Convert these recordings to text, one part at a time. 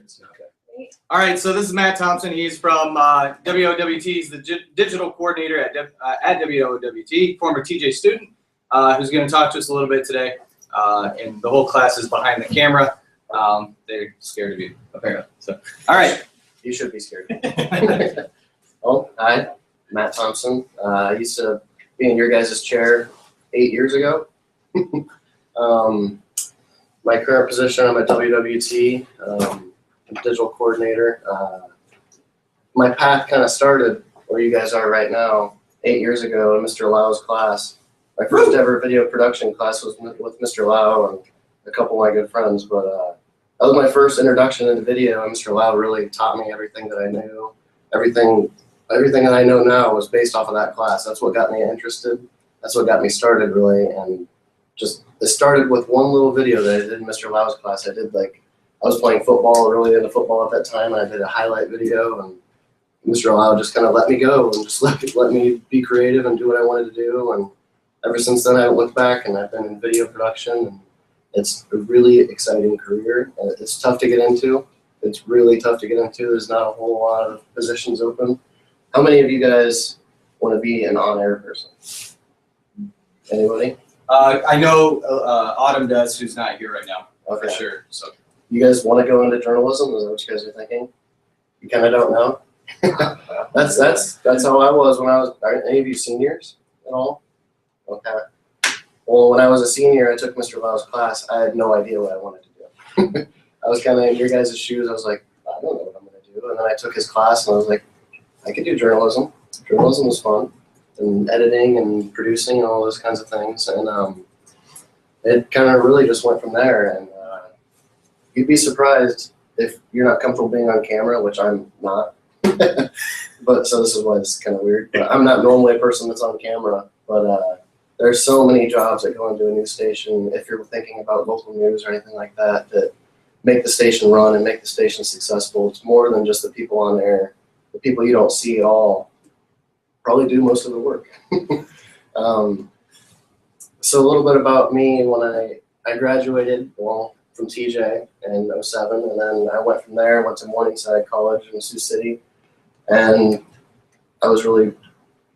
kids. Okay. All right, so this is Matt Thompson. He's from WOWT. He's the digital coordinator at WOWT, former TJ student, who's going to talk to us a little bit today. And the whole class is behind the camera. They're scared of you, apparently. So, all right. You should be scared. Oh, hi, Matt Thompson. I used to be in your guys' chair 8 years ago. My current position, I'm at WWT, I'm digital coordinator. My path kind of started where you guys are right now 8 years ago in Mr. Lau's class. My first ever video production class was with Mr. Lau and a couple of my good friends, but that was my first introduction into video, and Mr. Lau really taught me everything that I knew. Everything that I know now was based off of that class. That's what got me interested. That's what got me started, really, and just it started with one little video that I did in Mr. Lau's class. I was playing football, really into football at that time, and I did a highlight video, and Mr. Lau just kind of let me go and just let me be creative and do what I wanted to do. And ever since then, I haven't looked back, and I've been in video production, and it's a really exciting career. It's tough to get into. It's really tough to get into. There's not a whole lot of positions open. How many of you guys want to be an on-air person? Anybody? I know Autumn does, who's not here right now, Okay. for sure. So, You guys want to go into journalism? Is that what you guys are thinking? You kind of don't know. That's how I was when I was. Are any of you seniors at all? Okay. Well, when I was a senior, I took Mr. Lau's class. I had no idea what I wanted to do. I was kind of in your guys' shoes. I was like, I don't know what I'm going to do. And then I took his class, and I was like, I could do journalism. Journalism was fun, and editing and producing and all those kinds of things. And it kind of really just went from there. And you'd be surprised if you're not comfortable being on camera, which I'm not. But so this is why it's kind of weird. But I'm not normally a person that's on camera, but there's so many jobs that go into a news station. If you're thinking about local news or anything like that, that make the station run and make the station successful. It's more than just the people on there. The people you don't see at all probably do most of the work. So a little bit about me. When I graduated, well, from TJ in 07, and then I went from there, went to Morningside College in Sioux City, and I was really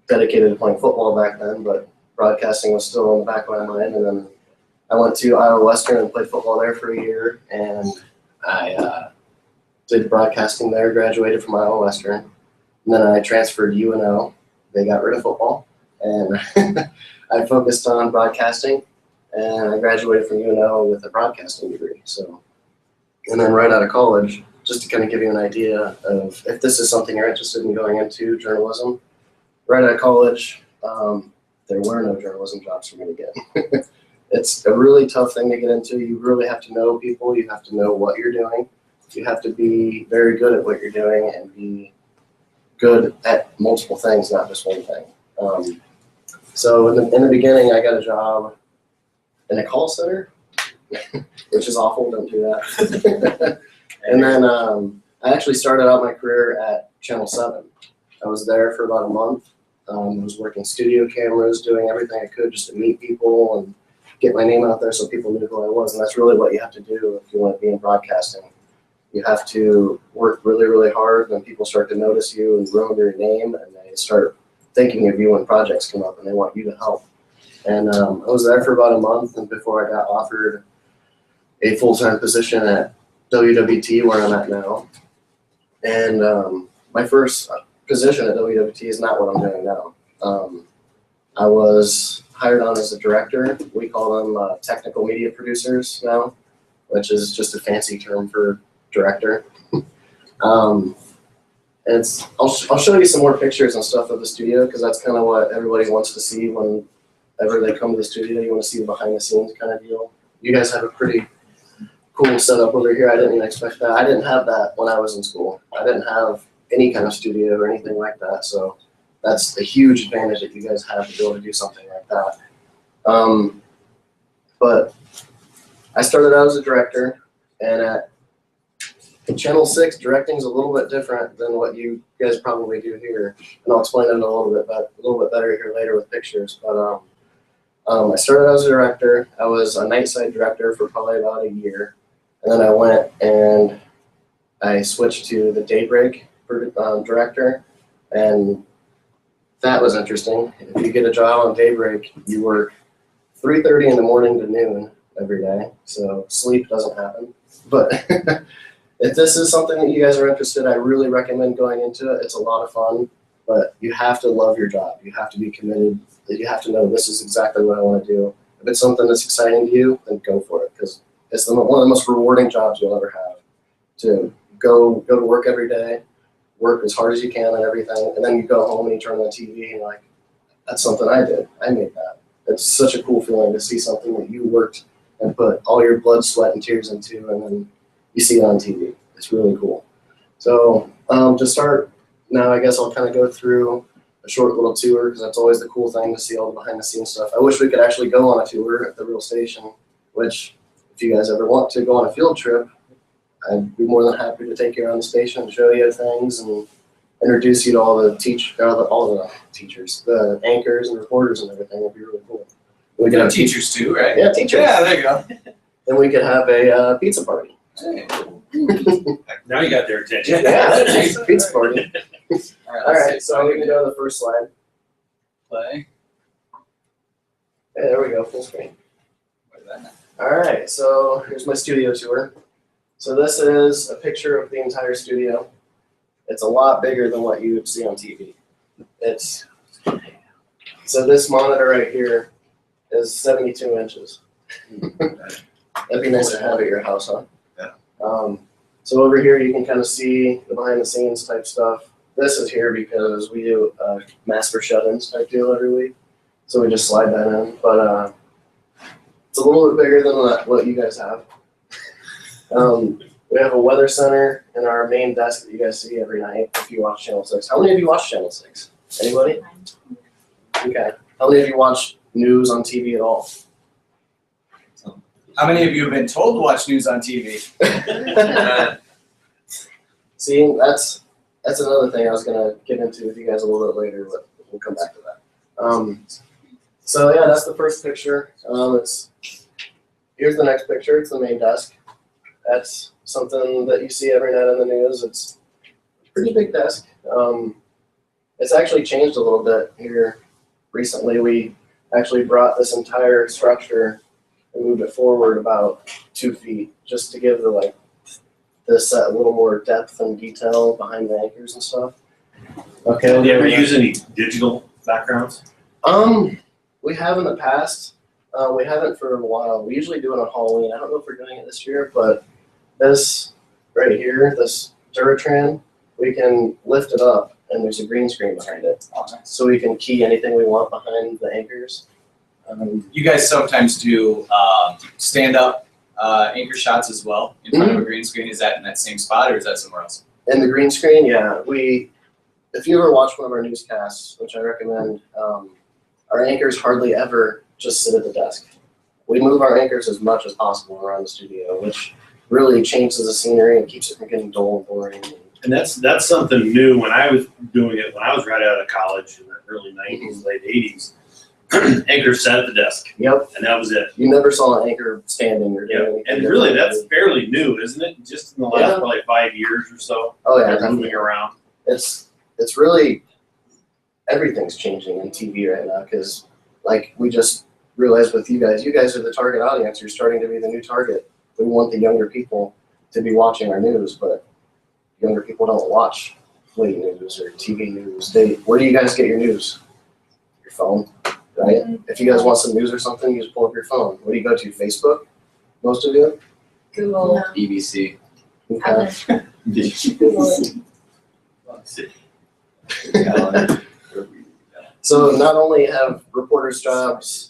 dedicated to playing football back then, but broadcasting was still in the back of my mind. And then I went to Iowa Western and played football there for a year, and I did broadcasting there, graduated from Iowa Western, and then I transferred to UNO. They got rid of football, and I focused on broadcasting, and I graduated from UNO with a broadcasting degree. So, and then right out of college, just to kind of give you an idea of if this is something you're interested in going into, journalism, right out of college, there were no journalism jobs for me to get. It's a really tough thing to get into. You really have to know people. You have to know what you're doing. You have to be very good at what you're doing and be good at multiple things, not just one thing. So in the beginning, I got a job in a call center, which is awful. Don't do that. And then I actually started out my career at Channel 7. I was there for about a month. I was working studio cameras, doing everything I could just to meet people and get my name out there so people knew who I was. And that's really what you have to do if you want to be in broadcasting. You have to work really, really hard, and people start to notice you and remember your name, and they start thinking of you when projects come up and they want you to help. And I was there for about a month, and before I got offered a full-time position at WWT, where I'm at now. And my first position at WWT is not what I'm doing now. I was hired on as a director. We call them technical media producers now, which is just a fancy term for director. I'll show you some more pictures and stuff of the studio, because that's kind of what everybody wants to see whenever they come to the studio. You want to see the behind the scenes kind of deal. You guys have a pretty cool setup over here. I didn't even expect that. I didn't have that when I was in school. I didn't have any kind of studio or anything like that. So that's a huge advantage that you guys have to be able to do something like that. But I started out as a director, and at Channel 6, directing is a little bit different than what you guys probably do here, and I'll explain it a little bit better here later with pictures. But I started out as a director. I was a night side director for probably about a year, and then I went and I switched to the daybreak director, and that was interesting. If you get a job on daybreak, you work 3:30 in the morning to noon every day, so sleep doesn't happen. But if this is something that you guys are interested in, I really recommend going into it. It's a lot of fun, but you have to love your job. You have to be committed. You have to know this is exactly what I want to do. If it's something that's exciting to you, then go for it, because it's one of the most rewarding jobs you'll ever have. To go to work every day, work as hard as you can and everything, and then you go home and you turn on the TV and you're like, that's something I did. I made that. It's such a cool feeling to see something that you worked and put all your blood, sweat, and tears into, and then you see it on TV. It's really cool. So to start now, I guess I'll kind of go through a short little tour, because that's always the cool thing, to see all the behind the scenes stuff. I wish we could actually go on a tour at the real station, which if you guys ever want to go on a field trip, I'd be more than happy to take you around the station and show you things and introduce you to all the teachers, the anchors and reporters and everything. It'd be really cool. We could have teachers too, right? Yeah, teachers. Yeah, there you go. And we could have a pizza party. Hey. Now you got their attention. Yeah, pizza party. All right, let's so we can go to the first slide. play. Hey, there we go, full screen. All right, so here's my studio tour. So this is a picture of the entire studio. It's a lot bigger than what you would see on TV. So this monitor right here is 72 inches. That'd be nice to have at your house, huh? Yeah. So over here you can kind of see the behind the scenes type stuff. This is here because we do a master shut-ins type deal every week. So we just slide that in, but it's a little bit bigger than what you guys have. We have a weather center in our main desk that you guys see every night if you watch Channel 6. How many of you watch Channel 6? Anybody? Okay. How many of you watch news on TV at all? How many of you have been told to watch news on TV? See, that's another thing I was gonna get into with you guys a little bit later, but we'll come back to that. So yeah, that's the first picture. Here's the next picture. It's the main desk. That's something that you see every night on the news. It's a pretty big desk. It's actually changed a little bit here recently. We actually brought this entire structure and moved it forward about 2 feet just to give this a little more depth and detail behind the anchors and stuff. Okay. Do you ever use any digital backgrounds? We have in the past. We haven't for a while. We usually do it on Halloween. I don't know if we're doing it this year, but this right here, this Duratran, we can lift it up and there's a green screen behind it. So we can key anything we want behind the anchors. You guys sometimes do stand-up anchor shots as well in front of a green screen. Is that in that same spot or is that somewhere else? In the green screen, yeah. If you ever watch one of our newscasts, which I recommend, our anchors hardly ever just sit at the desk. We move our anchors as much as possible around the studio, which really changes the scenery and keeps it from getting dull and boring. And that's something new. When I was doing it, when I was right out of college in the early 90s, late 80s, anchors sat at the desk. Yep. And that was it. You never saw an anchor standing or doing anything. And really, that's fairly new, isn't it? Just in the last probably 5 years or so. Oh yeah, moving around. It's really, everything's changing in TV right now, because like we just realized with you guys are the target audience. You're starting to be the new target. We want the younger people to be watching our news, but younger people don't watch late news or TV news. Where do you guys get your news? Your phone, right? If you guys want some news or something, you just pull up your phone. What do you go to? Facebook? Most of you? Google. BBC. Okay. So not only have reporters' jobs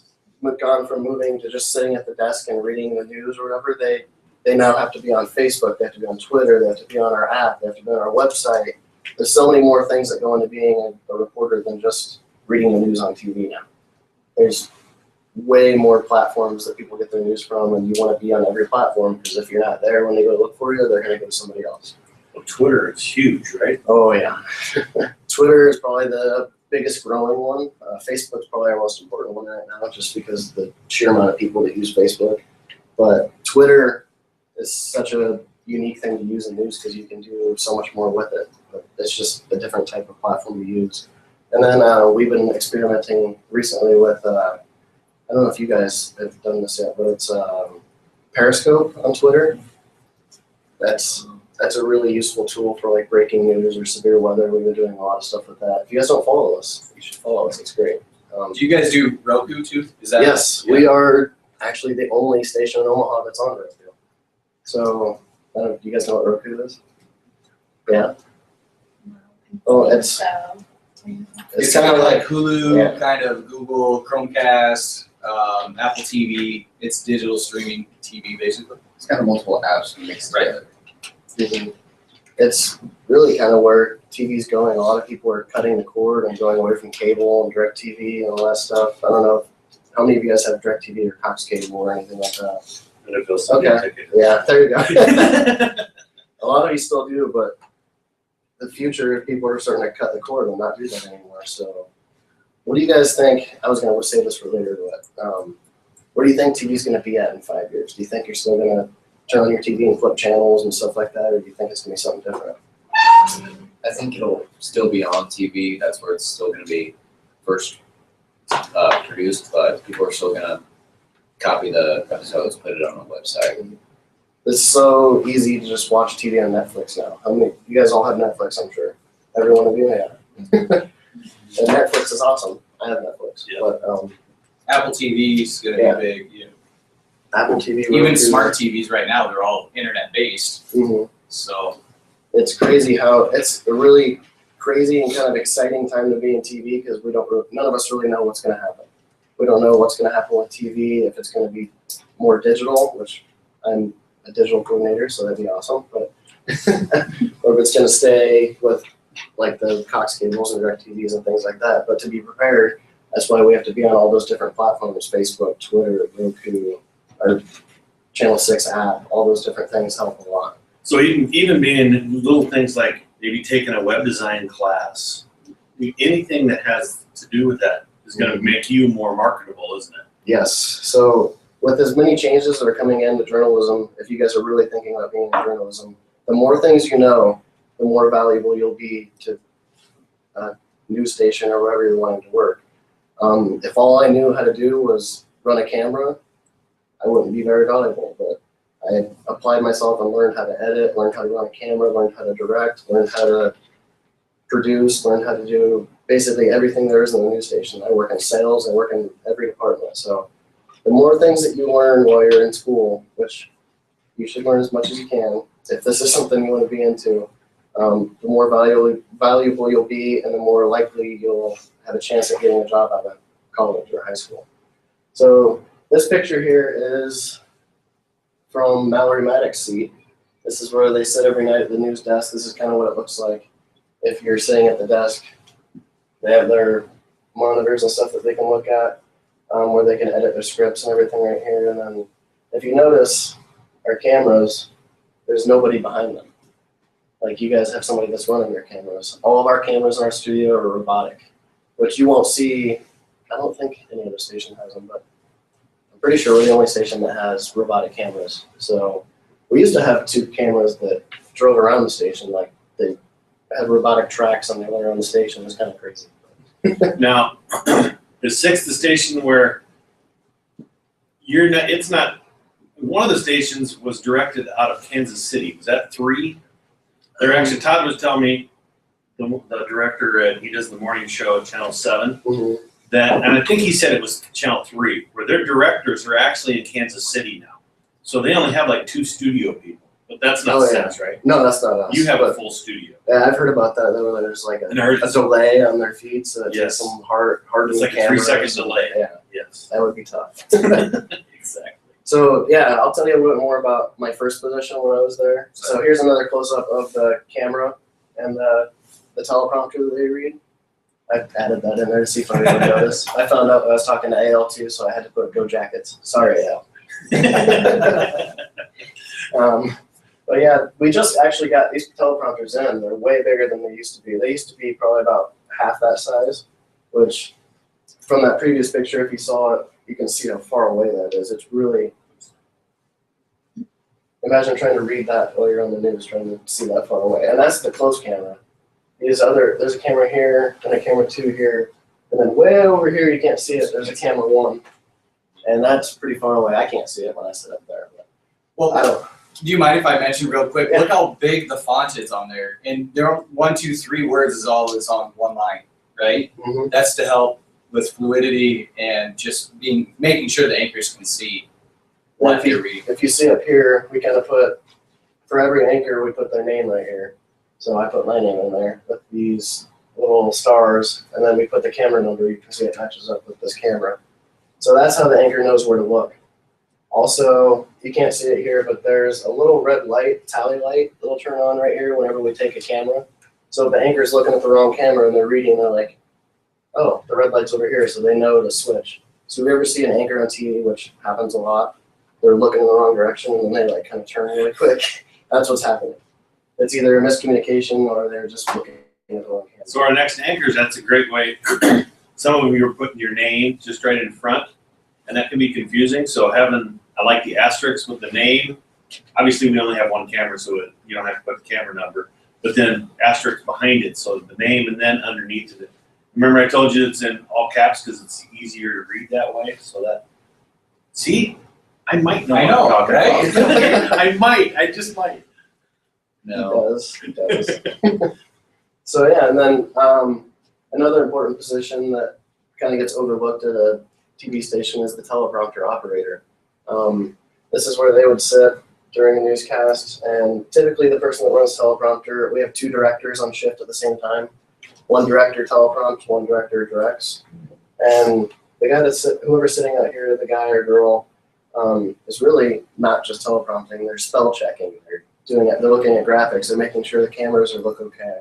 gone from moving to just sitting at the desk and reading the news or whatever, they now have to be on Facebook, they have to be on Twitter, they have to be on our app, they have to be on our website. There's so many more things that go into being a reporter than just reading the news on TV now. There's way more platforms that people get their news from, and you want to be on every platform, because if you're not there when they go look for you, they're going to go to somebody else. Well, Twitter is huge, right? Oh yeah. Twitter is probably the biggest growing one. Facebook's probably our most important one right now, just because of the sheer amount of people that use Facebook. But Twitter is such a unique thing to use in news because you can do so much more with it. But it's just a different type of platform to use. And then we've been experimenting recently with, I don't know if you guys have done this yet, but it's Periscope on Twitter. That's a really useful tool for like breaking news or severe weather. We've been doing a lot of stuff with that. If you guys don't follow us, you should follow us. It's great. Do you guys do Roku too? Is that Yes, we are actually the only station in Omaha that's on Roku. So, I don't know, do you guys know what Roku is? Yeah. Oh, it's It's kind of like Hulu, Yeah. kind of Google, Chromecast, Apple TV. It's digital streaming TV basically. It's kind of multiple apps mixed Right. together. It's really kind of where TV's going. A lot of people are cutting the cord and going away from cable and direct TV and all that stuff. I don't know how many of you guys have direct TV or Cox cable or anything like that. And it feels something Okay. Yeah, there you go. A lot of you still do, but the future, people are starting to cut the cord and not do that anymore. So, what do you guys think? I was going to save this for later, but where do you think TV's going to be at in 5 years? Do you think you're still going to turn on your TV and flip channels and stuff like that, or do you think it's going to be something different? I think it'll still be on TV. That's where it's still going to be first produced, but people are still going to copy the episodes, put it on a website. It's so easy to just watch TV on Netflix now. How many? You guys all have Netflix, I'm sure. Every one of you, yeah. And Netflix is awesome. I have Netflix, Yeah. but Apple TV is going to Yeah. be big. You know. Apple TV. Even Roku, smart TVs right now, they're all internet based. Mhm. So It's crazy how it's a really crazy and kind of exciting time to be in TV because none of us really know what's going to happen. We don't know what's going to happen with TV, if it's going to be more digital, which I'm a digital coordinator, so that'd be awesome. But or if it's going to stay with like the Cox cables and direct TVs and things like that. But to be prepared, that's why we have to be on all those different platforms: Facebook, Twitter, Roku, our Channel 6 app. All those different things help a lot. So even being little things like maybe taking a web design class, anything that has to do with that is going to make you more marketable, isn't it? Yes. So with as many changes that are coming into journalism, if you guys are really thinking about being in journalism, the more things you know, the more valuable you'll be to a news station or wherever you're wanting to work. If all I knew how to do was run a camera, I wouldn't be very valuable. But I applied myself and learned how to edit, learned how to run a camera, learned how to direct, learned how to produce, learned how to do basically everything there is in the news station. I work in sales, I work in every department. So the more things that you learn while you're in school, which you should learn as much as you can, if this is something you want to be into, the more valuable you'll be and the more likely you'll have a chance at getting a job out of college or high school. So this picture here is from Mallory Maddox's seat. This is where they sit every night at the news desk. This is kind of what it looks like if you're sitting at the desk. They have their monitors and stuff that they can look at, where they can edit their scripts and everything right here. And then if you notice our cameras, there's nobody behind them. Like you guys have somebody that's running your cameras. All of our cameras in our studio are robotic, which you won't see. I don't think any other station has them, but I'm pretty sure we're the only station that has robotic cameras. So we used to have 2 cameras that drove around the station, like they had robotic tracks on the way around the station. It was kind of crazy. Now, is 6 the station where you're not? It's not. One of the stations was directed out of Kansas City. Was that 3? They're actually. Todd was telling me, the director, he does the morning show at Channel 7. Mm-hmm. That, and I think he said it was Channel 3, where their directors are actually in Kansas City now. So they only have like 2 studio people, but that's not sense, right? No, that's not us. You have a but, full studio. yeah, I've heard about that. There's like And I heard a delay on their feed, so it's Yes. some hard It's like a 3-second delay. Yeah, Yes. that would be tough. Exactly. So yeah, I'll tell you a little bit more about my first position when I was there. So here's another close-up of the camera and the teleprompter that they read. I added that in there to see if anybody noticed. I found out I was talking to AL too, so I had to put Go Jackets. Sorry, AL. But yeah, we just actually got these teleprompters in. They're way bigger than they used to be. They used to be probably about half that size, which from that previous picture, if you saw it, you can see how far away that is. It's really, imagine trying to read that while you're on the news, trying to see that far away. And that's the close camera. There's a camera here, and a camera 2 here, and then way over here, you can't see it, there's a camera 1. And that's pretty far away. I can't see it when I sit up there. But Well, I don't. do you mind if I mention real quick? Yeah. Look how big the font is on there. And there are 1, 2, 3 words is all that's on one line, right? Mhm. That's to help with fluidity and just making sure the anchors can see Well, what they're reading. If you see up here, we kind of put, for every anchor, we put their name right here. So I put my name in there with these little stars, and then we put the camera number. You can see it matches up with this camera. So that's how the anchor knows where to look. Also, you can't see it here, but there's a little red light, tally light, that'll turn on right here whenever we take a camera. So if the anchor's looking at the wrong camera and they're reading, they're like, oh, the red light's over here, so they know to switch. So if you ever see an anchor on TV, which happens a lot, they're looking in the wrong direction and they like kind of turn really quick. That's what's happening. It's either a miscommunication or they're just looking at the wrong camera. So our next anchors, that's a great way. Some of them you were putting your name just right in front, and that can be confusing. So I like the asterisks with the name. Obviously, we only have one camera, so you don't have to put the camera number. But then asterisk behind it, so the name, and then underneath it. Remember, I told you it's in all caps because it's easier to read that way. So that, see, I might know. I know, what I'm talking right? about. I just might. No. He does. So yeah, and then another important position that kind of gets overlooked at a TV station is the teleprompter operator. This is where they would sit during a newscast, and typically the person that runs teleprompter, we have 2 directors on shift at the same time. One director teleprompts, one director directs. And the guy whoever's sitting out here, the guy or girl, is really not just teleprompting, they're spell checking. They're looking at graphics, they're making sure the cameras look okay.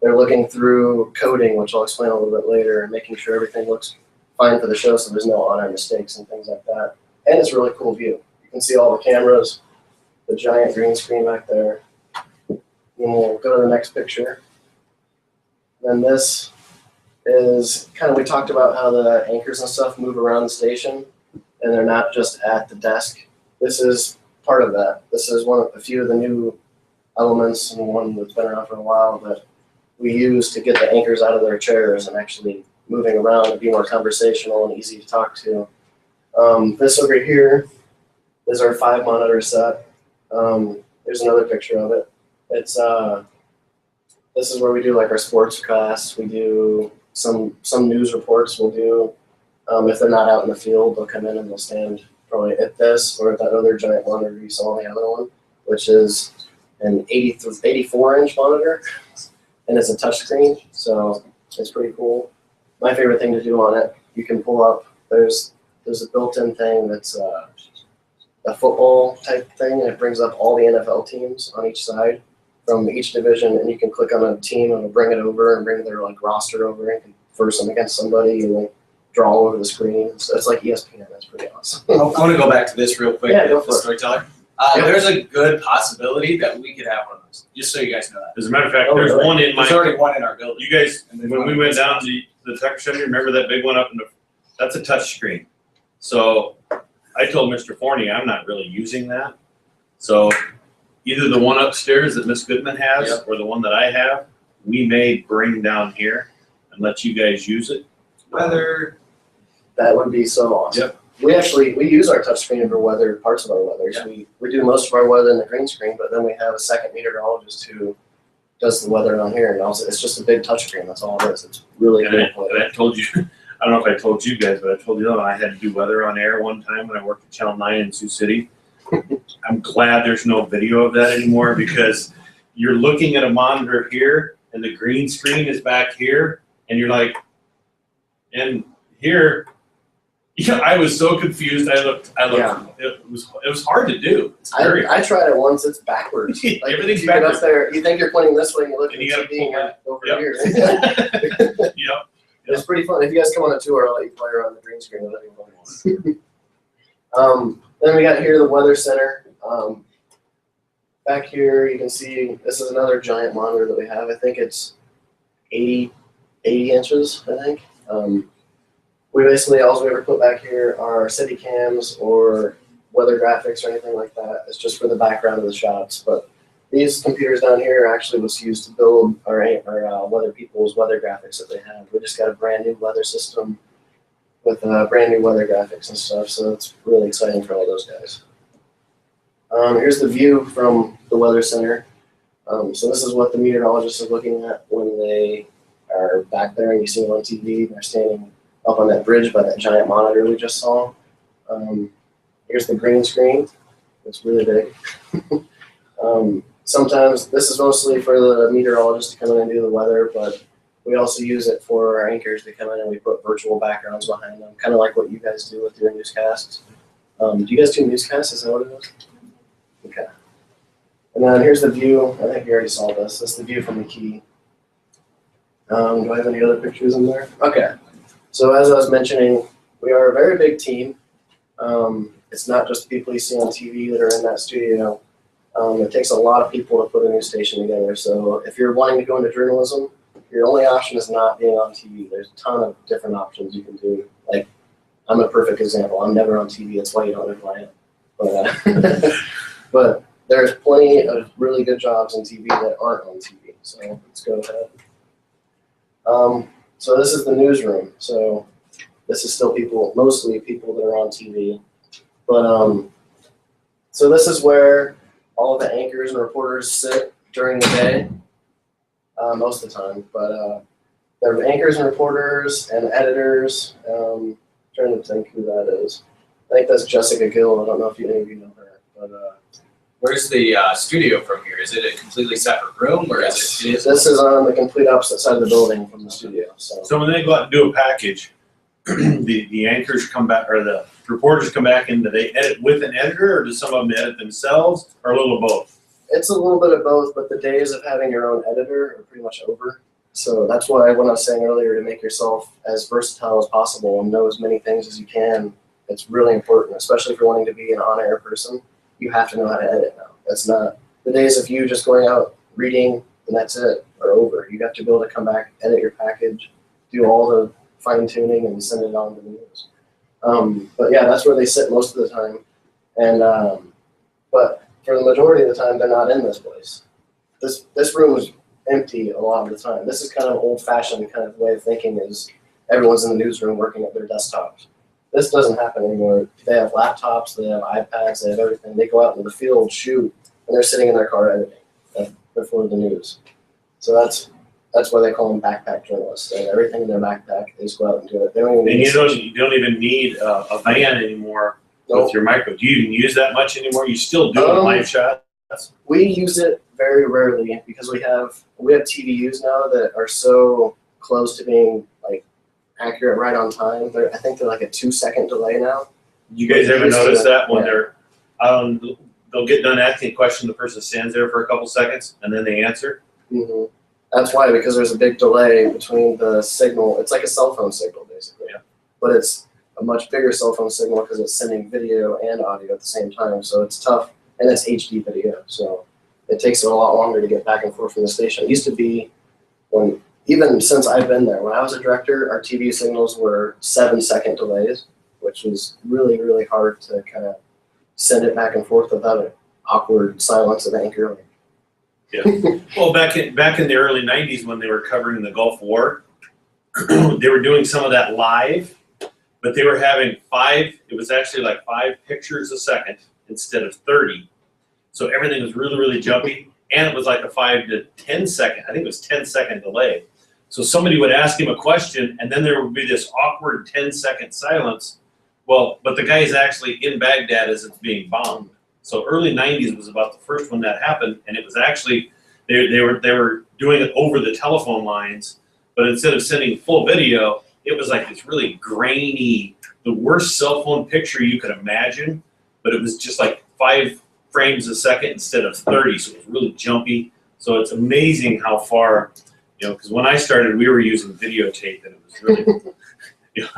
They're looking through coding, which I'll explain a little bit later, and making sure everything looks fine for the show so there's no on-air mistakes and things like that. And it's a really cool view. You can see all the cameras, the giant green screen back there. And we'll go to the next picture. Then this is kind of, we talked about how the anchors and stuff move around the station, and they're not just at the desk. This is part of that. This is a few of the new elements, and one that's been around for a while, that we use to get the anchors out of their chairs and actually moving around and be more conversational and easy to talk to. This over here is our 5 monitor set. There's another picture of it. It's this is where we do like our sports cast. We do some news reports. We'll do if they're not out in the field, they'll come in and they'll stand probably at this or at that other giant monitor you saw on the other one, which is an 84-inch monitor, and it's a touch screen, so it's pretty cool. My favorite thing to do on it, you can pull up. There's a built-in thing that's a football type thing, and it brings up all the NFL teams on each side from each division, and you can click on a team and it'll bring it over and bring their like roster over and converse them against somebody and like draw all over the screen. So it's like ESPN. That's pretty awesome. I want to go back to this real quick. Yeah, go for the it. storyteller. Yeah. There's a good possibility that we could have one of those. Just so you guys know that. As a matter of fact, Oh, there's really? one in There's my. already one in our building. You guys, And then when we went down to the tech center, remember that big one up in the? That's a touch screen. So I told Mr. Forney I'm not really using that. So either the one upstairs that Miss Goodman has, Yep. or the one that I have, we may bring down here and let you guys use it. Weather. That would be so awesome. Yep. We use our touchscreen for weather, parts of our weather. So we do most of our weather in the green screen, but then we have a second meteorologist who does the weather on here, and also it's just a big touchscreen. That's all it is. It's really And cool. I told you, I don't know if I told you guys, but I told you I had to do weather on air one time when I worked at Channel 9 in Sioux City. I'm glad there's no video of that anymore, because you're looking at a monitor here and the green screen is back here, and you're like, and here, yeah, I was so confused. I looked. Yeah. It was hard to do. It's very I tried it once. It's backwards. Like, Everything's you get backwards. up there, you think you're pointing this way, and you look at And the you gotta TV and pull you're over Yep. here. Yep. It's pretty fun. If you guys come on a tour, I'll let you play around the green screen. That'd be fun. Then we got here the weather center. Back here you can see this is another giant monitor that we have. I think it's 80 inches, I think. We basically, all we ever put back here are city cams or weather graphics or anything like that. It's just for the background of the shots. But these computers down here actually was used to build our weather people's weather graphics that they have. We just got a brand new weather system with brand new weather graphics and stuff, so it's really exciting for all those guys. Here's the view from the weather center. So this is what the meteorologist is looking at when they are back there and you see them on TV. They're standing up on that bridge by that giant monitor we just saw. Here's the green screen. It's really big. Sometimes this is mostly for the meteorologist to come in and do the weather, but we also use it for our anchors to come in and we put virtual backgrounds behind them, kind of like what you guys do with your newscasts. Do you guys do newscasts? Is that what it is? Okay. And then here's the view. I think you already saw this. This is the view from the key. Do I have any other pictures in there? Okay. So as I was mentioning, we are a very big team. It's not just the people you see on TV that are in that studio. It takes a lot of people to put a news station together. So if you're wanting to go into journalism, your only option is not being on TV. There's a ton of different options you can do. Like, I'm a perfect example. I'm never on TV. That's why you don't know who I am. But, but there's plenty of really good jobs on TV that aren't on TV. So let's go ahead. So this is the newsroom. So this is still people, mostly people that are on TV. But so this is where all of the anchors and reporters sit during the day, most of the time. But there are anchors and reporters and editors. Trying to think who that is. I think that's Jessica Gill. I don't know if any of you know her. But Where's the studio from here? Is it a completely separate room, or yes, is it? This is on the complete opposite side of the building from the studio. So when they go out and do a package, the anchors come back, or the reporters come back, and do they edit with an editor, or do some of them edit themselves, or a little of both? It's a little bit of both, but the days of having your own editor are pretty much over. So that's why when I was saying earlier to make yourself as versatile as possible and know as many things as you can, it's really important, especially if you're wanting to be an on-air person. You have to know how to edit now. That's not the days of you just going out reading and that's it are over. You have to be able to come back, edit your package, do all the fine tuning, and send it on to the news. But yeah, that's where they sit most of the time. And but for the majority of the time, they're not in this place. This room is empty a lot of the time. This is kind of old-fashioned kind of way of thinking, is everyone's in the newsroom working at their desktops. This doesn't happen anymore. They have laptops, they have iPads, they have everything. They go out into the field, shoot, and they're sitting in their car editing before the news. So that's why they call them backpack journalists. They have everything in their backpack. They just go out and do it. They don't even need you don't even need a van anymore with your micro. Do you even use that much anymore? You still do live shots? We use it very rarely because we have TVUs now that are so close to being like accurate right on time. I think they're like a 2-second delay now. You guys ever notice that when they're they'll get done asking a question, the person stands there for a couple seconds and then they answer? Mm-hmm. That's why, because there's a big delay between the signal. It's like a cell phone signal basically, but it's a much bigger cell phone signal because it's sending video and audio at the same time. So it's tough, and it's HD video. So it takes a lot longer to get back and forth from the station. It used to be even since I've been there, when I was a director, our TV signals were 7-second delays, which was really, really hard to kind of send it back and forth without an awkward silence of anchor. Yeah. Well, back in the early 90s when they were covering the Gulf War, they were doing some of that live, but they were having it was actually like 5 pictures a second instead of 30. So everything was really, really jumpy. And it was like a 5 to 10 second, I think it was 10-second delay. So somebody would ask him a question, and then there would be this awkward 10-second silence. Well, but the guy's actually in Baghdad as it's being bombed. So early 90s was about the first one that happened, and it was actually, they were doing it over the telephone lines, but instead of sending full video, it was like this really grainy, the worst cell phone picture you could imagine, but it was just like 5 frames a second instead of 30, so it was really jumpy. So it's amazing how far, because when I started, we were using videotape, and it was really,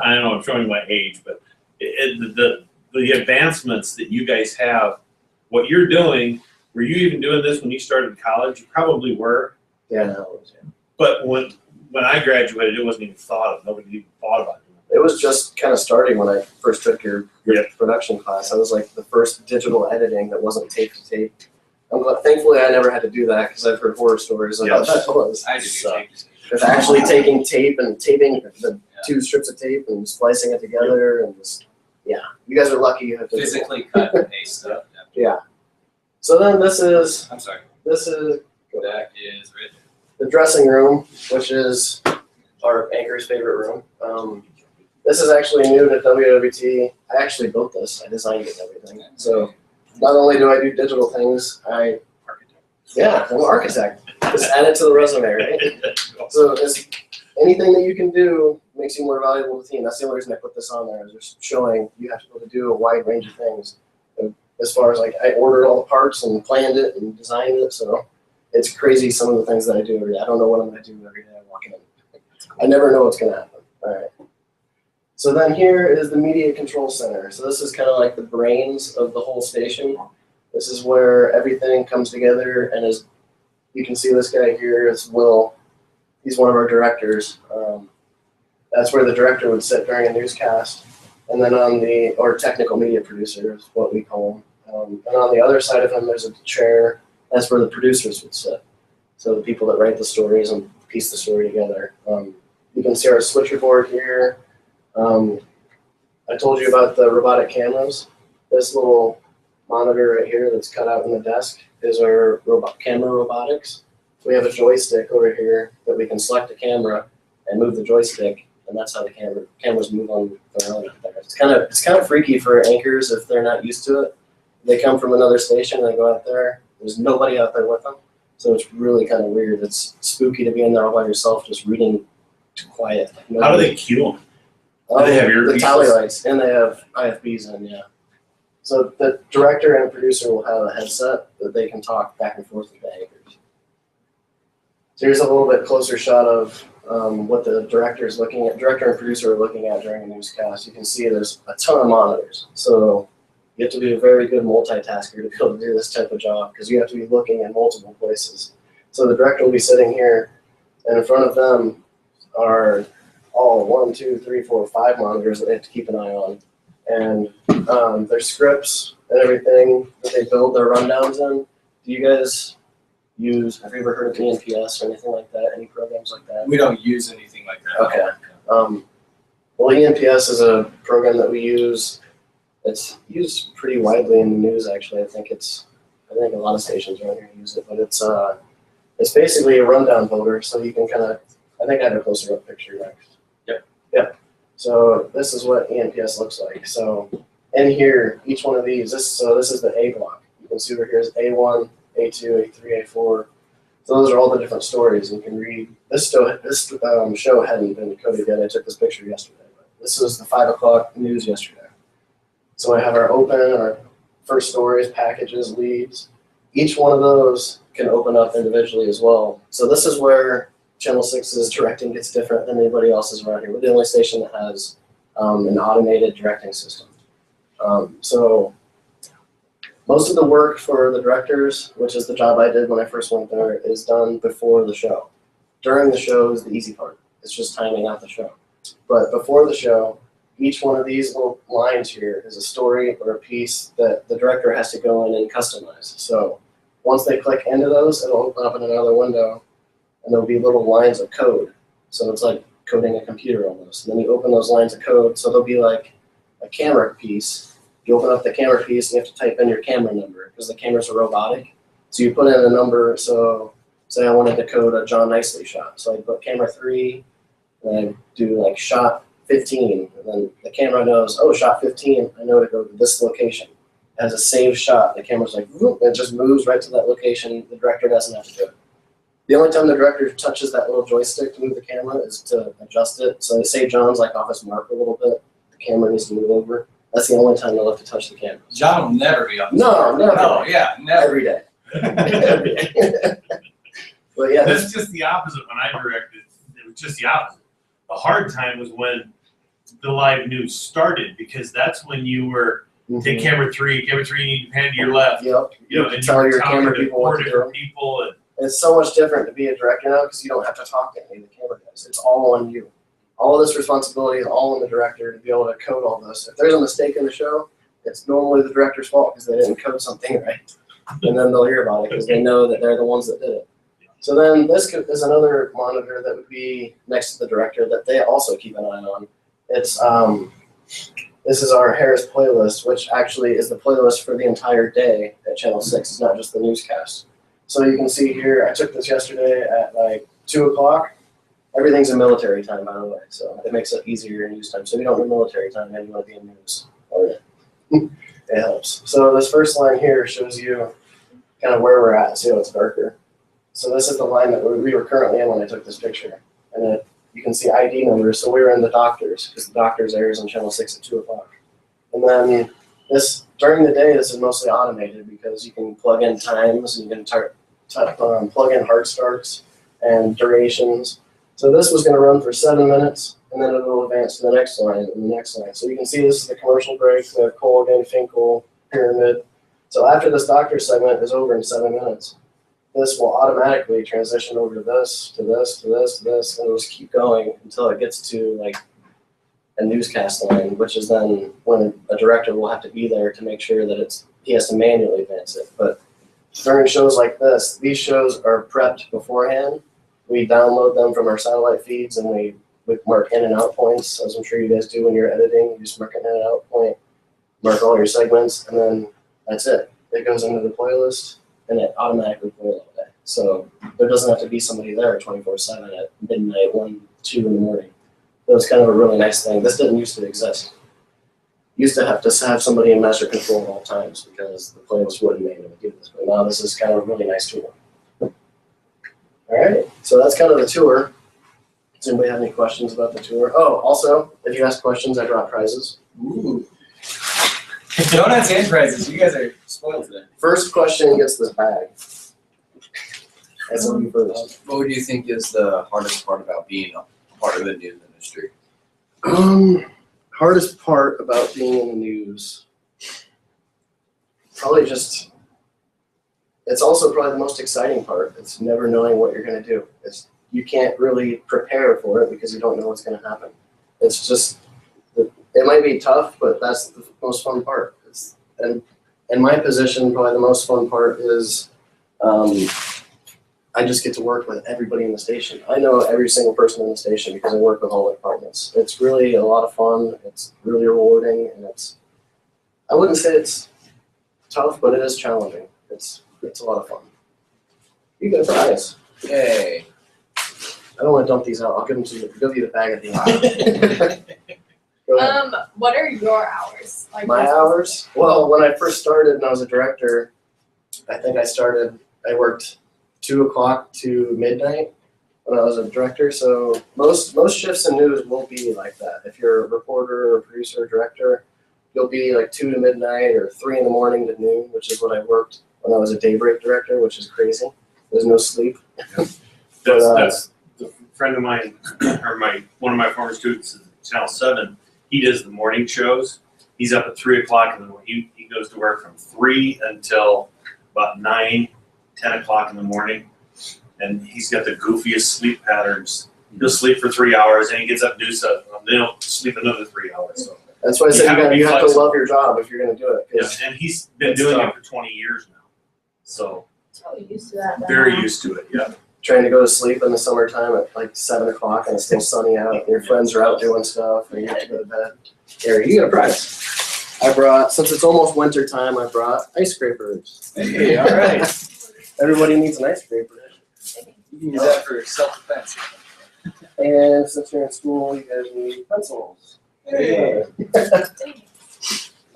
I don't know, I'm showing my age, but the advancements that you guys have, what you're doing, were you even doing this when you started college? You probably were. Yeah, that was, yeah. But when I graduated, it wasn't even thought of. Nobody even thought about doing It was just kind of starting when I first took your production class. I was like the first digital editing that wasn't tape to tape. Thankfully, I never had to do that because I've heard horror stories of how that was. I just do tape. It's actually taking tape and taping the 2 strips of tape and splicing it together and just, yeah. You guys are lucky you have to Physically cut and paste stuff. Yeah. So then I'm sorry. this is That is Rich. the dressing room, which is our anchor's favorite room. This is actually new to WWT. I actually built this. I designed it and everything. So not only do I do digital things, I'm an architect. Just add it to the resume, right? So it's anything that you can do makes you more valuable to the team. That's the only reason I put this on there, is just showing you have to be able to do a wide range of things. And as far as like, I ordered all the parts and planned it and designed it, so it's crazy some of the things that I do every day. I don't know what I'm gonna do every day I walk in. I never know what's gonna happen. All right. So then here is the media control center. So this is kind of like the brains of the whole station. This is where everything comes together, and as you can see, this guy here is Will. He's one of our directors. That's where the director would sit during a newscast. And then or technical media producer is what we call him. And on the other side of him, there's a chair. That's where the producers would sit. So the people that write the stories and piece the story together. You can see our switcher board here. I told you about the robotic cameras. This little monitor right here that's cut out in the desk is our camera robotics. We have a joystick over here that we can select a camera and move the joystick, and that's how the cameras move on their own out there. It's kind of freaky for anchors if they're not used to it. They come from another station and they go out there. There's nobody out there with them, so it's really kind of weird. It's spooky to be in there all by yourself, just reading to quiet. Like How do they cue them? Do they have the earpieces? tally lights, and they have IFBs in, yeah. So the director and producer will have a headset that they can talk back and forth with the anchors. So here's a little bit closer shot of what the director and producer are looking at during a newscast. You can see there's a ton of monitors. So you have to be a very good multitasker to be able to do this type of job, because you have to be looking in multiple places. So the director will be sitting here, and in front of them are all 1, 2, 3, 4, 5 monitors that they have to keep an eye on. And their scripts and everything that they build their rundowns in. Do you guys have you ever heard of ENPS or anything like that? Any programs like that? We don't use anything like that. Okay. Well, ENPS is a program that we use. It's used pretty widely in the news, actually. I think a lot of stations around here use it, but it's basically a rundown builder, so you can I think I have a closer up picture next. Yep. So this is what ENPS looks like. So in here, each one of these, this is the A block. You can see over here is A1, A2, A3, A4. So those are all the different stories. You can read. This show hadn't been coded yet. I took this picture yesterday. But this was the 5 o'clock news yesterday. So I have our open, our first stories, packages, leads. Each one of those can open up individually as well. So this is where Channel 6's directing gets different than anybody else's around here. We're the only station that has an automated directing system. So most of the work for the directors, which is the job I did when I first went there, is done before the show. During the show is the easy part. It's just timing out the show. But before the show, each one of these little lines here is a story or a piece that the director has to go in and customize. So once they click into those, it'll open up in another window, and there'll be little lines of code. So it's like coding a computer almost. And then you open those lines of code, so there'll be like a camera piece. You open up the camera piece, and you have to type in your camera number, because the cameras are robotic. So you put in a number, so say I wanted to code a John Nicely shot. So I put camera 3, and I do like shot 15, and then the camera knows, oh, shot 15, I know to go to this location. It has a saved shot. The camera's like, whoop, it just moves right to that location. The director doesn't have to do it. The only time the director touches that little joystick to move the camera is to adjust it. So say John's like off his mark a little bit, the camera needs to move over. That's the only time they'll have to touch the camera. John will never be on. No, never. No, yeah, never. Every day. Every day. But yeah, That's just the opposite. When I directed, it was just the opposite. The hard time was when the live news started, because that's when you were take camera 3, you need to pan to your left. Yep. You know, and tell you your talking camera to people what 4 to different do. people. And It's so much different to be a director now, because you don't have to talk to any of the camera guys. It's all on you. all this responsibility is all on the director to be able to code all this. If there's a mistake in the show, it's normally the director's fault because they didn't code something right. And then they'll hear about it because they know that they're the ones that did it. So then this is another monitor that would be next to the director that they also keep an eye on. It's this is our Harris playlist, which actually is the playlist for the entire day at Channel 6. It's not just the newscast. So you can see here, I took this yesterday at like 2 o'clock. Everything's in military time, by the way, so it makes it easier in news time. So if you don't need military time and you want to be in news, it helps. So this first line here shows you kind of where we're at. See how it's darker? So this is the line that we were currently in when I took this picture. And you can see ID numbers. So we were in the doctors, because the doctors airs on Channel 6 at 2 o'clock. And then this, during the day, this is mostly automated because you can plug in times and you can plug in hard starts and durations. So this was going to run for 7 minutes, and then it will advance to the next line and the next line. So you can see this is the commercial break, the Colgan, Finkel, Pyramid. So after this doctor segment is over in 7 minutes, this will automatically transition over to this, to this, to this, to this, and it'll just keep going until it gets to like a newscast line, which is then when a director will have to be there to make sure that he has to manually advance it. But during shows like this, these shows are prepped beforehand. We download them from our satellite feeds and we mark in and out points, as I'm sure you guys do when you're editing. You just mark an in and out point, mark all your segments, and then that's it. It goes into the playlist and it automatically plays all day. So there doesn't have to be somebody there 24/7 at midnight, 1, 2 in the morning. That was kind of a really nice thing. This didn't used to exist. Used to have somebody in master control at all times because the playlist wouldn't manually do this. But now this is kind of a really nice tool. All right, so that's kind of the tour. Does anybody have any questions about the tour? Oh, also, if you ask questions, I drop prizes. Ooh. Donuts and prizes. You guys are spoiled today. First question gets this bag. That's what you first. What would you think is the hardest part about being a part of the news industry? Hardest part about being in the news, probably just, it's also probably the most exciting part. It's never knowing what you're going to do. You can't really prepare for it because you don't know what's going to happen. It's just, it might be tough, but that's the most fun part. And in my position, probably the most fun part is I just get to work with everybody in the station. I know every single person in the station because I work with all the departments. It's really a lot of fun. It's really rewarding, and I wouldn't say it's tough, but it is challenging. It's a lot of fun. You get a prize. Yay. I don't want to dump these out. I'll give them to you. Give you the bag at the end. Go ahead. What are your hours? Like My hours? Well, when I first started and I was a director, I think I worked 2 o'clock to midnight when I was a director. So most shifts in news will be like that. If you're a reporter or producer or director, you'll be like 2 to midnight or 3 in the morning to noon, which is what I worked when I was a daybreak director, which is crazy. There's no sleep. That's a friend of mine, or one of my former students is at Channel 7. He does the morning shows. He's up at 3 o'clock and then he goes to work from 3 until about 9, 10 o'clock in the morning. And he's got the goofiest sleep patterns. He'll sleep for 3 hours and he gets up and do stuff. And then he'll sleep another 3 hours. So That's why I said you have to love your job if you're going to do it. yeah, and he's been doing it for 20 years now. So probably used to that. very used to it, yeah. Trying to go to sleep in the summertime at like 7 o'clock and it's still sunny out and your friends are out doing stuff and you have to go to bed. Gary, you got a prize. I brought, since it's almost winter time, I brought ice scrapers. Hey, all right. Everybody needs an ice scraper. You can use that for self-defense. And since you're in school, you guys need pencils. Hey.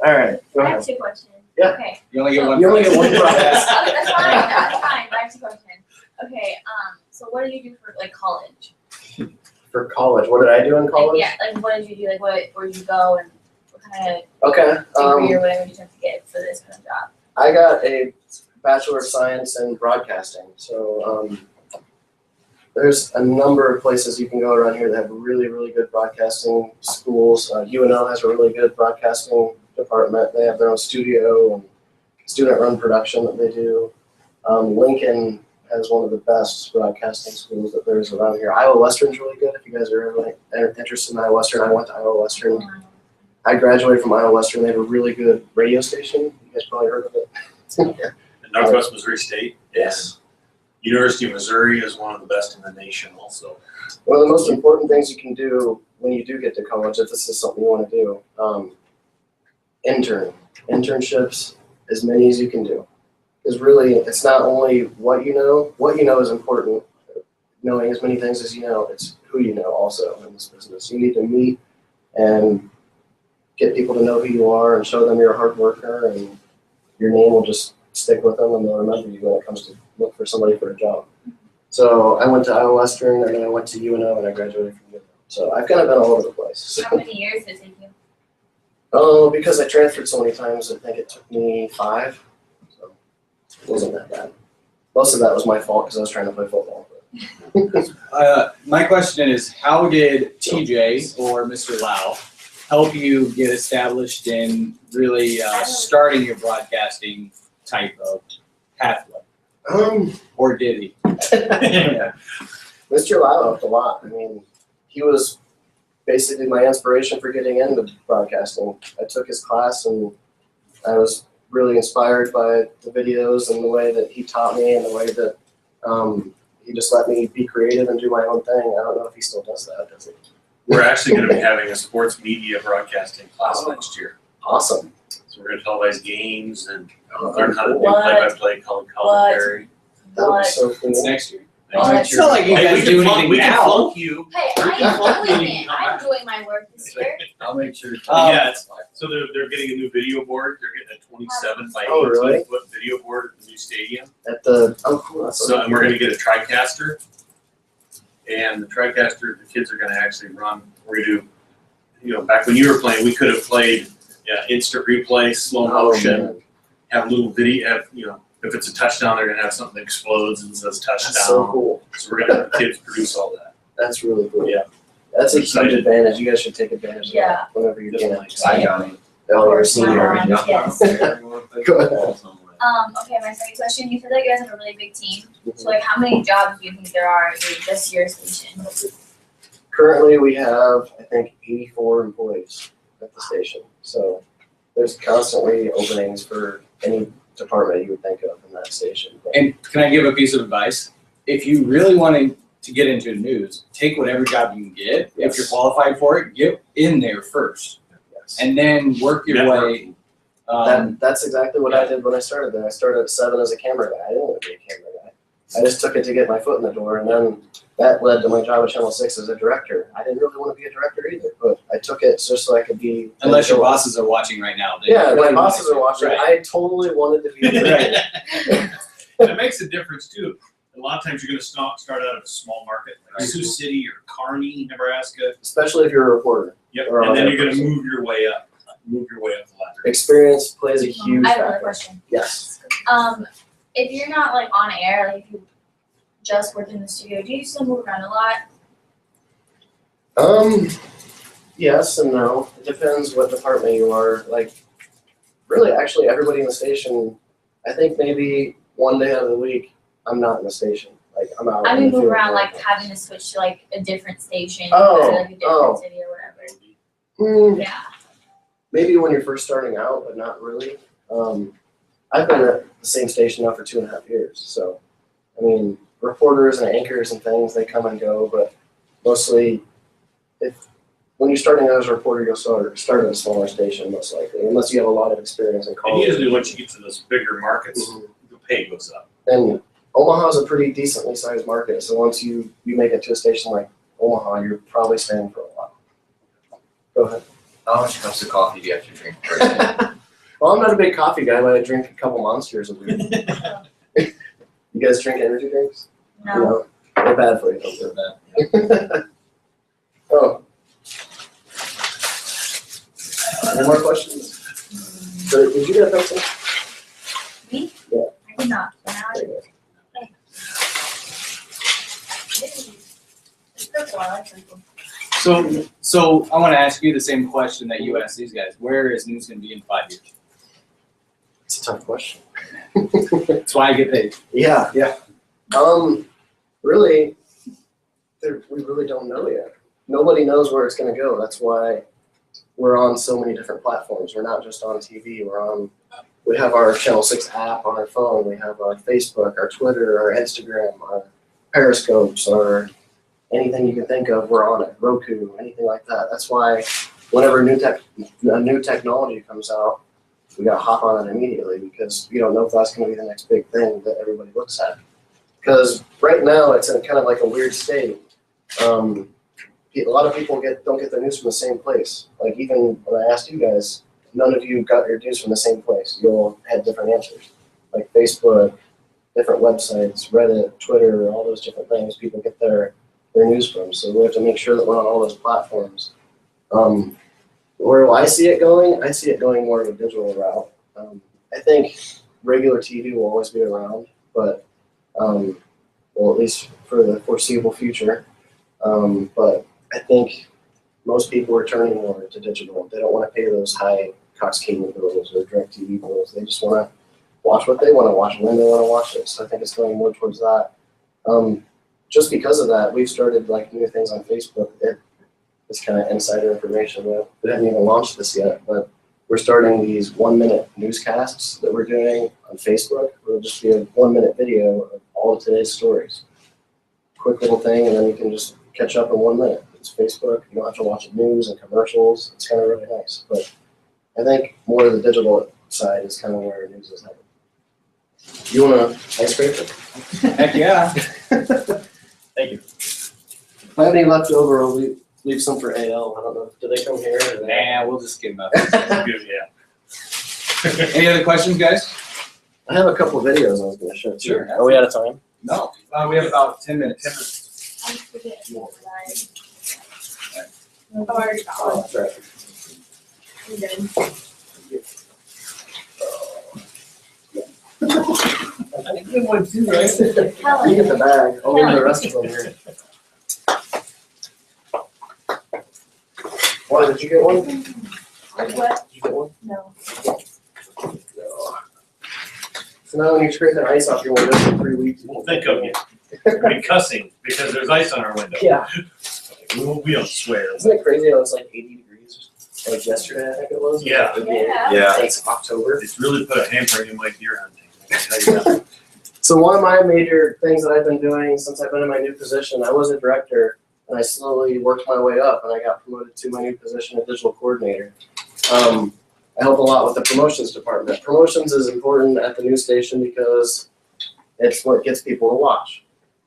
All right, go I ahead. have 2 questions. Yeah. Okay. You only get one. You only get one prize. Okay, that's fine. That's fine. But I have 2 questions. Okay. So what do you do for like college? For college, what did I do in college? Like, yeah. Like what did you do? Like where did you go and what kind Okay. of degree or whatever did you have to get for this kind of job? I got a Bachelor of Science in Broadcasting. So there's a number of places you can go around here that have really, really good broadcasting schools. UNO has a really good broadcasting department. They have their own studio and student-run production that they do. Lincoln has one of the best broadcasting schools that there is around here. Iowa Western's really good. If you guys are ever interested in Iowa Western, I went to Iowa Western. I graduated from Iowa Western. They have a really good radio station. You guys probably heard of it. And Northwest Missouri State. Yes. University of Missouri is one of the best in the nation also. One of the most important things you can do when you do get to college, if this is something you want to do, internships, as many as you can do. Because really, it's not only what you know is important. Knowing as many things as you know, it's who you know also in this business. You need to meet and get people to know who you are and show them you're a hard worker, and your name will just stick with them and they'll remember you when it comes to look for somebody for a job. So I went to Iowa Western and then I went to UNO and I graduated from UNO. So I've kind of been all over the place. How many years did it take you? Oh, because I transferred so many times, I think it took me 5. So it wasn't that bad. Most of that was my fault because I was trying to play football. My question is, how did TJ or Mr. Lau help you get established in really starting your broadcasting type of pathway? Or did he? Mr. Lau helped a lot. I mean, he was basically my inspiration for getting into broadcasting. I took his class and I was really inspired by the videos and the way that he taught me and the way that he just let me be creative and do my own thing. I don't know if he still does that, does he? We're actually going to be having a sports media broadcasting class next year. Awesome. So we're going to televise games and learn how to do What? play-by-play, color commentary. That was so cool. It's next year. What? It's not like you Hey, guys do anything we can now. flunk you. Hey, I'm doing it. I'm doing my work this year. I'll make sure. Yeah, so they're getting a new video board. They're getting a 27 by 18 Oh, really? foot video board at the new stadium. At the cool. That's So and we're going to get a TriCaster. And the TriCaster, the kids are going to actually run. We're going to do, back when you were playing, we could have played instant replay, slow motion, have a little video, if it's a touchdown, they're going to have something that explodes and says touchdown. That's so cool. So we're going to have the kids produce all that. That's really cool. Yeah. That's a Excited. huge advantage. You guys should take advantage of Yeah. that whenever you can. Hi, Johnny. Oh, you're a My senior. mom, yes. Go ahead. Okay, my second question, you said that you guys have a really big team. So like how many jobs do you think there are in just your station? Currently, we have, I think, 84 employees at the station. So there's constantly openings for any department you would think of in that station. But And can I give a piece of advice? If you really want to get into news, take whatever job you can get. Yes. If you're qualified for it, get in there first, yes. and then work your way. That's exactly what I did when I started there. I started at 7 as a camera guy. I didn't want to be a camera guy. I just took it to get my foot in the door, and then that led to my job at Channel 6 as a director. I didn't really want to be a director either, but I took it just so I could be. Unless your bosses are watching right now. They Yeah, my really bosses want are watching. Right. I totally wanted to be a director. Right. And it makes a difference too. A lot of times you're going to start out of a small market, like Sioux City or Kearney, Nebraska. Especially if you're a reporter. Yep. Or And then other you're going to person. move your way up. Move your way up the ladder. Experience plays a huge I have another factor. question. Yes. If you're not like on air, like if you just work in the studio, do you still move around a lot? Yes and no. It depends what department you are. Like, really, actually, everybody in the station, I think maybe one day out of the week, I'm not in the station. Like, I'm out. I in mean, the move field around like working. having to switch to like a different station, Oh, or like a different oh. city or whatever. Yeah. Maybe when you're first starting out, but not really. I've been at the same station now for 2.5 years. So, I mean, reporters and anchors and things, they come and go, but mostly, when you're starting out as a reporter, you'll start at a smaller station, most likely, unless you have a lot of experience in And college. usually once you get to those bigger markets, Mhm. the pay goes up. And Omaha's a pretty decently sized market, so once you make it to a station like Omaha, you're probably staying for a while. Go ahead. How much cups of coffee do you have to drink per day? Well, I'm not a big coffee guy, but I drink a couple Monsters a week. You guys drink energy drinks? No. They're bad for you. Don't do that. Oh. Any more questions? So, did you get a pencil? Me? Yeah. I did not. But now I There do. you go. It's purple. I like purple. So I want to ask you the same question that you asked these guys. Where is news going to be in 5 years? It's a tough question. That's why I get paid. Yeah. Really, we really don't know yet. Nobody knows where it's going to go. That's why we're on so many different platforms. We're not just on TV. We have our Channel 6 app on our phone. We have our Facebook, our Twitter, our Instagram, our Periscopes, or anything you can think of, we're on it. Roku, anything like that. That's why whenever a new technology comes out, we got to hop on it immediately because you don't know if that's going to be the next big thing that everybody looks at. Because right now it's in kind of like a weird state. A lot of people don't get their news from the same place. Like even when I asked you guys, none of you got your news from the same place. You all had different answers. Like Facebook, different websites, Reddit, Twitter, all those different things people get their news from. So we have to make sure that we're on all those platforms. Where do I see it going? I see it going more of a digital route. I think regular TV will always be around, but well, at least for the foreseeable future. But I think most people are turning more to digital. They don't want to pay those high Cox cable bills or direct TV bills. They just want to watch what they want to watch when they want to watch it. So I think it's going more towards that. Just because of that, we've started like new things on Facebook. It's kind of insider information. We haven't even launched this yet, but we're starting these 1-minute newscasts that we're doing on Facebook. It'll just be a 1-minute video of all of today's stories. Quick little thing, and then you can just catch up in 1 minute. It's Facebook. You don't have to watch the news and commercials. It's kind of really nice. But I think more of the digital side is kind of where news is headed. You want an icebreaker? Heck yeah. Thank you. If I have any left over, I'll leave some for AL. I don't know. Do they come here? Or Nah, we'll just get them out. Good, yeah. Any other questions, guys? I have a couple of videos I was going to show too. Sure. Are we out of time? No. We have about 10 minutes. I forget. Oh, that's right. I'm good. Good one too, right? You get the bag. I'll leave the rest of them here. Why, did you get one? Did What? you get one? No. No. So now when you scrape that ice off your window for 3 weeks. We'll think of you. We'll be cussing because there's ice on our window. Yeah. We don't swear. Isn't it crazy how it's like 80 degrees? Like yesterday, I think it was. Yeah. Yeah. It's October. It's really put a hampering in my deer hunting. I can tell you that. So one of my major things that I've been doing since I've been in my new position, I was a director and I slowly worked my way up and I got promoted to my new position of digital coordinator. I help a lot with the promotions department. Promotions is important at the news station because it's what gets people to watch.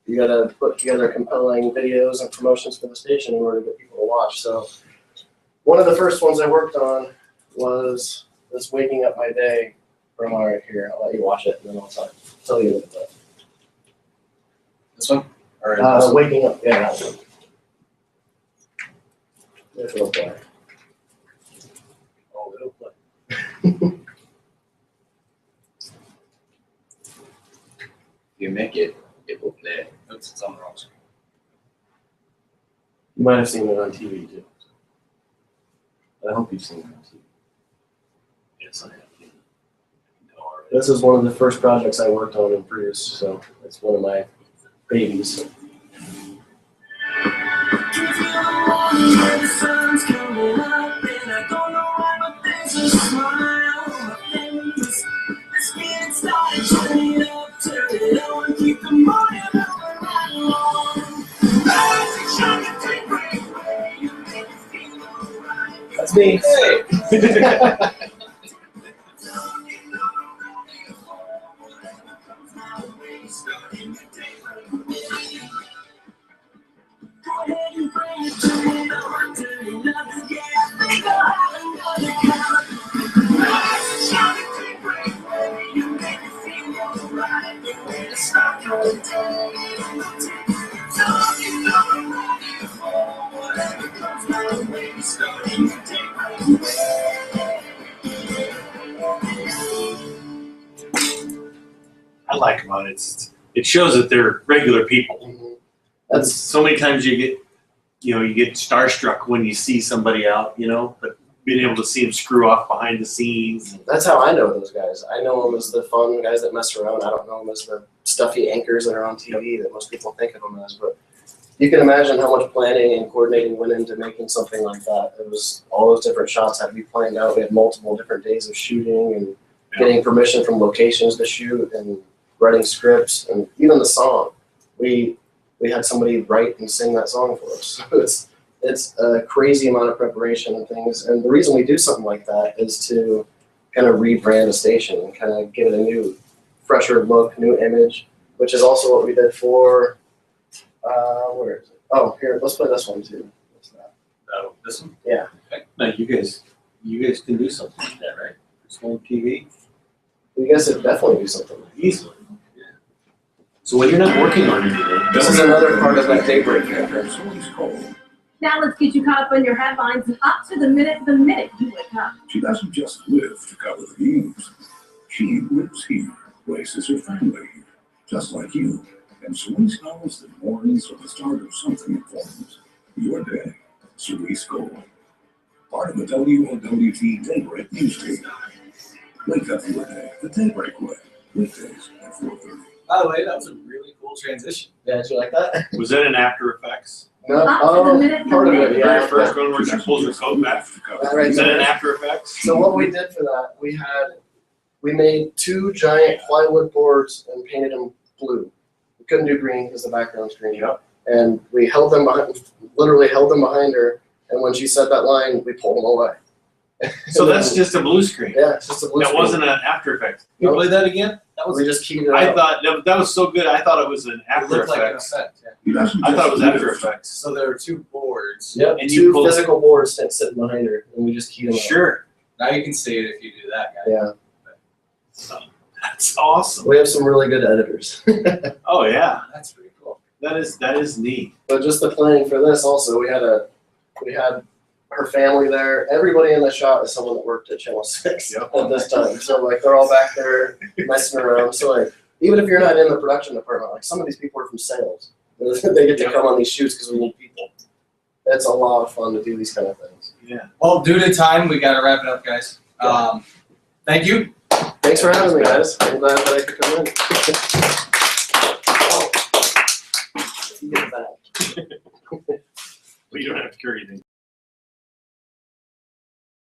You gotta put together compelling videos and promotions for the station in order to get people to watch. So one of the first ones I worked on was this waking up my day from right here. I'll let you watch it and then I'll tell you about that. This one? Or Waking up, yeah, that one. If it'll play. Oh, it'll play. if you make it, it will play. Oops, it's on the wrong screen. You might have seen it on TV too. I hope you've seen it on TV. Yes, I have. This is one of the first projects I worked on and produced, so it's one of my babies. That's me. Hey. I like them on it. It shows that they're regular people. So many times you get starstruck when you see somebody out, but being able to see them screw off behind the scenes. That's how I know those guys. I know them as the fun guys that mess around. I don't know them as the stuffy anchors that are on TV that most people think of them as. But you can imagine how much planning and coordinating went into making something like that. It was all those different shots had to be planned out. We had multiple different days of shooting and getting permission from locations to shoot and writing scripts and even the song. We had somebody write and sing that song for us. So it's a crazy amount of preparation and things. And the reason we do something like that is to kind of rebrand a station and kind of give it a new, fresher look, new image, which is also what we did for, where is it? Oh, here, let's play this one too. What's that? Oh, this one? Yeah. No, you guys can do something like that, right? It's on TV You guys could definitely do something like that. easily. Yeah. So when you're not working on anything, This is another part of that daybreak character. Now let's get you caught up on your headlines and up to the minute you wake up. She doesn't just live to cover the news. She lives here, raises her family, just like you. And Cerise knows that mornings are the start of something important. Your day. Cerise Gold. Part of the WOWT Daybreak News Team. Wake up your day the Daybreak way. Weekdays at 4:30. By the way, that was a really cool transition. Yeah, did you like that? was that in After Effects? No, Up to the minute, part of it, The yeah. very first one where she pulls her coat back? That right Is that in there. After Effects? So what we did for that, we made 2 giant plywood boards and painted them blue. We couldn't do green because the background's green. Yep. And we held them behind, literally held them behind her. And when she said that line, we pulled them away. So that's just a blue screen. Yeah, it's just a blue That screen. wasn't an After Effects. You play that again? That was We just keyed it I out. thought that was so good. I thought it was an it After looked like an Effects. effect. Yeah. He doesn't I thought it was just After live. Effects. So there are 2 boards. Yep, And you 2 pulled- physical boards sitting behind her, and we just keyed them out. Sure. Now you can see it if you do that, guy. Yeah, That's awesome. we have some really good editors. Oh yeah, That's pretty cool. that is neat. But just the planning for this also, we had her family there. Everybody in the shot is someone that worked at Channel 6 Yep. at this time. So like they're all back there messing around. So like even if you're not in the production department, like some of these people are from sales. They get to Yep. come on these shoots because we need people. It's a lot of fun to do these kind of things. Yeah. Well, due to time, we got to wrap it up, guys. Thank you. Thanks for having me, guys. I'm glad that I could come in. Oh. Get it back. But you don't have to carry anything.